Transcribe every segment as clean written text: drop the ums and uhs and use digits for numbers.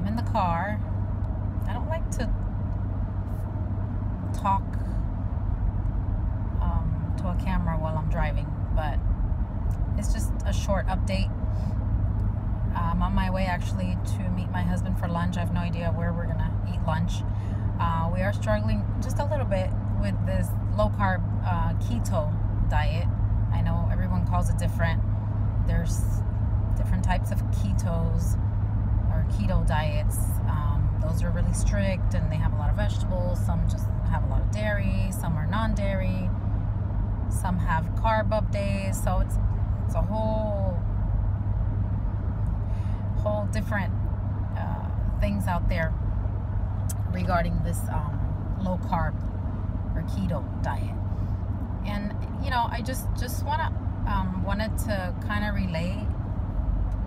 I'm in the car. I don't like to talk to a camera while I'm driving, but it's just a short update. I'm on my way actually to meet my husband for lunch. I have no idea where we're gonna eat lunch. We are struggling just a little bit with this low carb keto diet. I know everyone calls it different. There's different types of ketos or keto diets. Those are really strict and they have a lot of vegetables. Some just have a lot of dairy. Some are non-dairy. Some have carb up days. So it's a whole different things out there regarding this low carb or keto diet. And I just wanted to kind of relay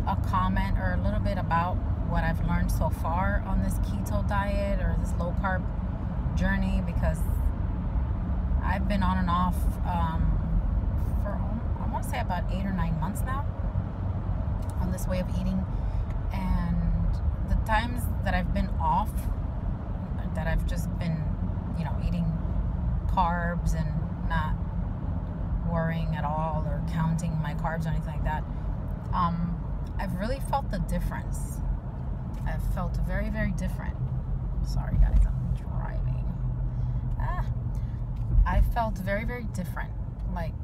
a comment or a little bit about what I've learned so far on this keto diet or this low carb journey, because I've been on and off for I want to say about 8 or 9 months now on this way of eating. And the times that I've been off, that I've just been eating carbs and not worrying at all or counting my carbs or anything like that, I've really felt the difference. I've felt very, very different. Sorry guys, I'm driving. I felt very, very different, like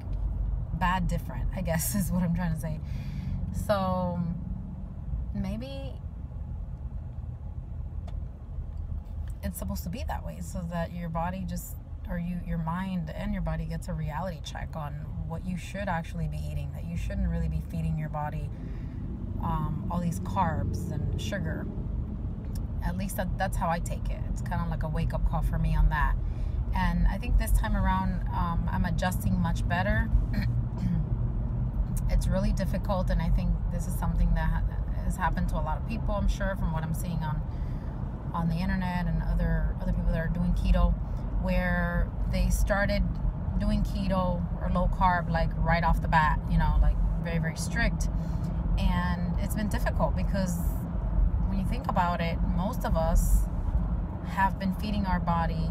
bad different, I guess is what I'm trying to say. So maybe it's supposed to be that way, so that your body just, or your mind and your body gets a reality check on what you should actually be eating, that you shouldn't really be feeding your body all these carbs and sugar. At least that's how I take it. It's kind of like a wake-up call for me on that. And I think this time around I'm adjusting much better. It's really difficult, and I think this is something that has happened to a lot of people, I'm sure, from what I'm seeing on the internet and other people that are doing keto, where they started doing keto or low carb like right off the bat, like very, very strict. And it's been difficult because when you think about it, most of us have been feeding our body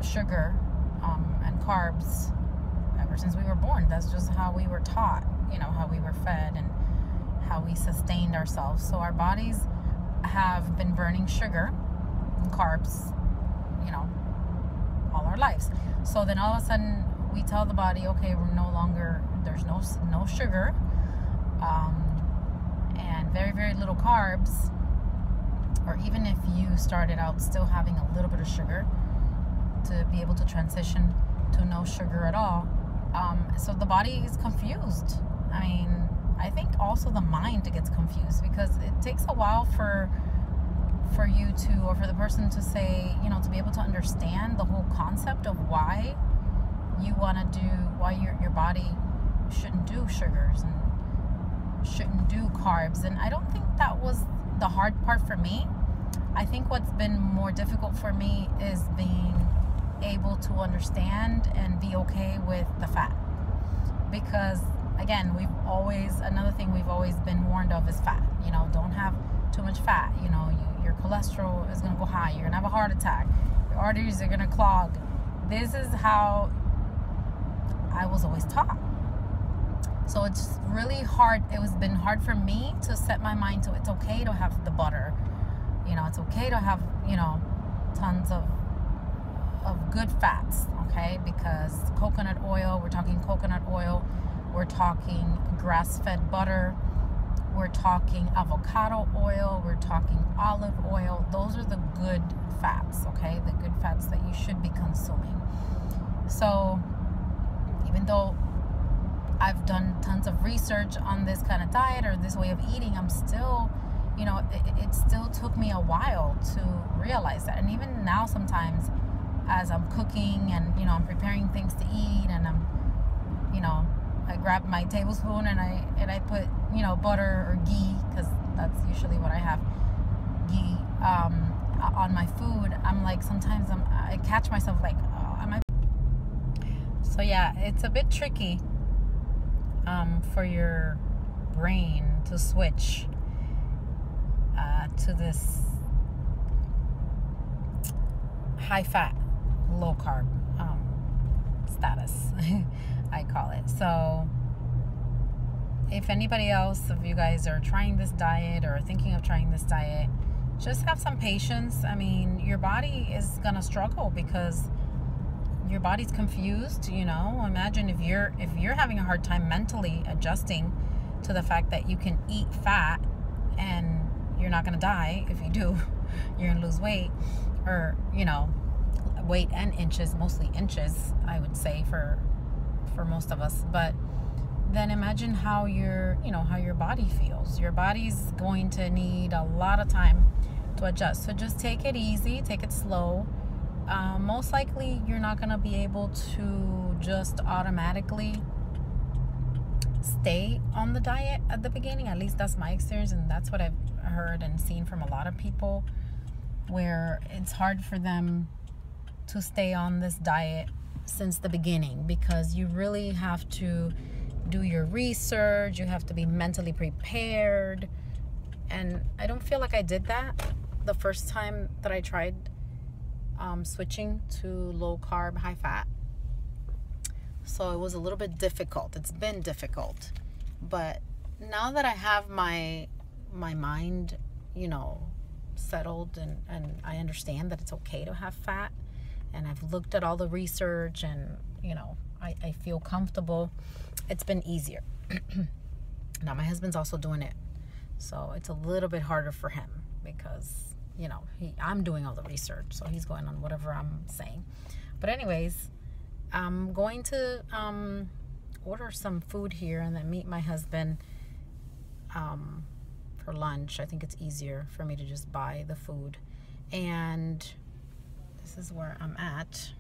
sugar and carbs ever since we were born. That's just how we were taught, how we were fed and how we sustained ourselves. So our bodies have been burning sugar and carbs, all our lives. So then all of a sudden we tell the body, okay, we're no longer, there's no sugar, and very, very little carbs, or even if you started out still having a little bit of sugar, to be able to transition to no sugar at all. So the body is confused. I mean, I think also the mind gets confused, because it takes a while for you to, or for the person to say, to be able to understand the whole concept of why you want to do, why your body shouldn't do sugars and shouldn't do carbs. And I don't think that was the hard part for me. I think what's been more difficult for me is being able to understand and be okay with the fat, because again, another thing we've always been warned of is fat. Don't have too much fat. Your cholesterol is going to go high. You're going to have a heart attack. Your arteries are going to clog. This is how I was always taught. So it's really hard. It's been hard for me to set my mind to, it's okay to have the butter. It's okay to have, tons of good fats, okay? Because coconut oil, we're talking coconut oil, we're talking grass-fed butter, we're talking avocado oil, we're talking olive oil. Those are the good fats, okay? The good fats that you should be consuming. So even though I've done tons of research on this kind of diet or this way of eating, I'm still, it still took me a while to realize that. And even now sometimes as I'm cooking and, I'm preparing things to eat, and I'm, I grab my tablespoon and I put, butter or ghee, because that's usually what I have, ghee, on my food. I'm like, sometimes I catch myself like, oh, am I? So yeah, it's a bit tricky for your brain to switch to this high fat, low carb status, I call it. So if anybody else of you guys are trying this diet or thinking of trying this diet, just have some patience. I mean, your body is gonna struggle because your body's confused. Imagine if you're having a hard time mentally adjusting to the fact that you can eat fat and you're not gonna die. If you do, you're gonna lose weight, or weight and inches, mostly inches, I would say, for most of us. But then imagine how your body feels. Your body's going to need a lot of time to adjust. So just take it easy, take it slow. Most likely you're not going to be able to just automatically stay on the diet at the beginning. At least that's my experience, and that's what I've heard and seen from a lot of people, where it's hard for them to stay on this diet since the beginning, because you really have to do your research, you have to be mentally prepared. And I don't feel like I did that the first time that I tried switching to low carb, high fat. So it was a little bit difficult. It's been difficult. But now that I have my mind, settled, and I understand that it's okay to have fat, and I've looked at all the research, and I feel comfortable, it's been easier. Now my husband's also doing it, so it's a little bit harder for him because I'm doing all the research, so he's going on whatever I'm saying. But anyways, I'm going to order some food here and then meet my husband for lunch. I think it's easier for me to just buy the food. And this is where I'm at.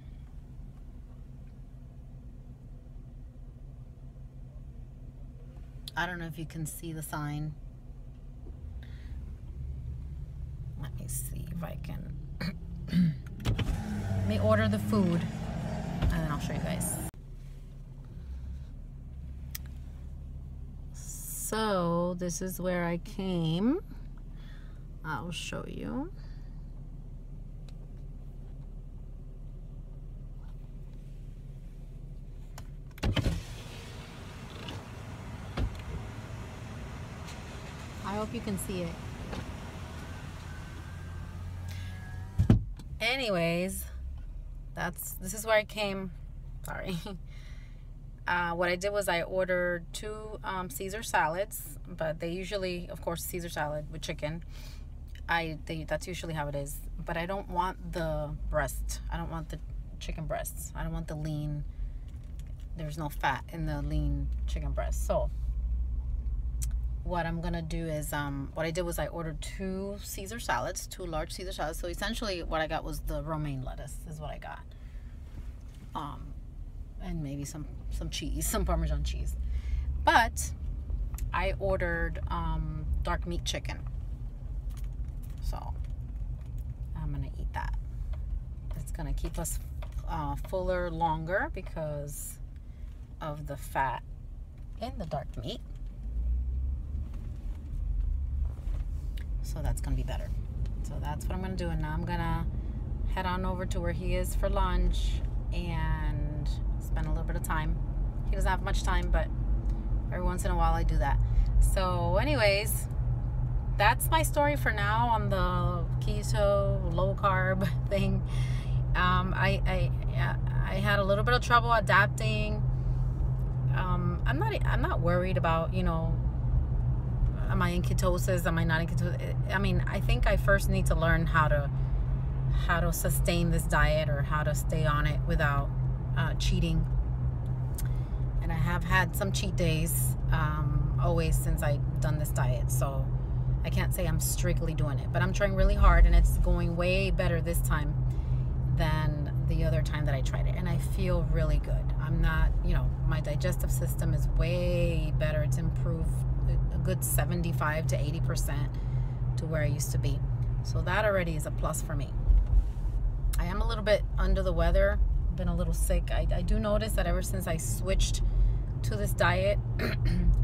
I don't know if you can see the sign. Let me see if I can. Let me order the food and then I'll show you guys. So this is where I came. I'll show you. I hope you can see it. Anyways, this is where I came. Sorry. What I did was I ordered 2 Caesar salads, but they usually, of course, Caesar salad with chicken. That's usually how it is. But I don't want the breast. I don't want the chicken breasts. I don't want the lean. There's no fat in the lean chicken breast. So what I'm gonna do is what I did was I ordered 2 Caesar salads, 2 large Caesar salads. So essentially what I got was the romaine lettuce is what I got, and maybe some cheese, some Parmesan cheese. But I ordered dark meat chicken, so I'm gonna eat that. It's gonna keep us fuller longer because of the fat in the dark meat. So that's gonna be better. So that's what I'm gonna do. And now I'm gonna head on over to where he is for lunch and spend a little bit of time. He doesn't have much time, but every once in a while I do that. So anyways, that's my story for now on the keto low carb thing. I had a little bit of trouble adapting. I'm not worried about, am I in ketosis? Am I not in ketosis? I mean, I think I first need to learn how to sustain this diet, or how to stay on it without cheating. And I have had some cheat days always since I've done this diet, so I can't say I'm strictly doing it, but I'm trying really hard, and it's going way better this time than the other time that I tried it, and I feel really good. I'm not, my digestive system is way better. It's improved a good 75 to 80% to where I used to be. So that already is a plus for me. I am a little bit under the weather, been a little sick. I do notice that ever since I switched to this diet,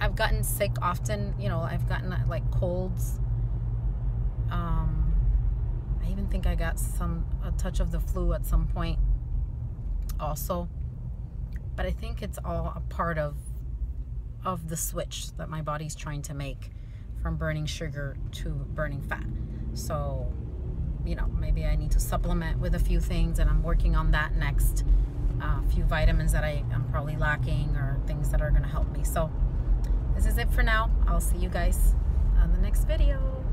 I've gotten sick often. I've gotten like colds got a touch of the flu at some point also. But I think it's all a part of the switch that my body's trying to make from burning sugar to burning fat. So, you know, maybe I need to supplement with a few things, and I'm working on that next. A few vitamins that I'm probably lacking, or things that are going to help me. So this is it for now. I'll see you guys on the next video.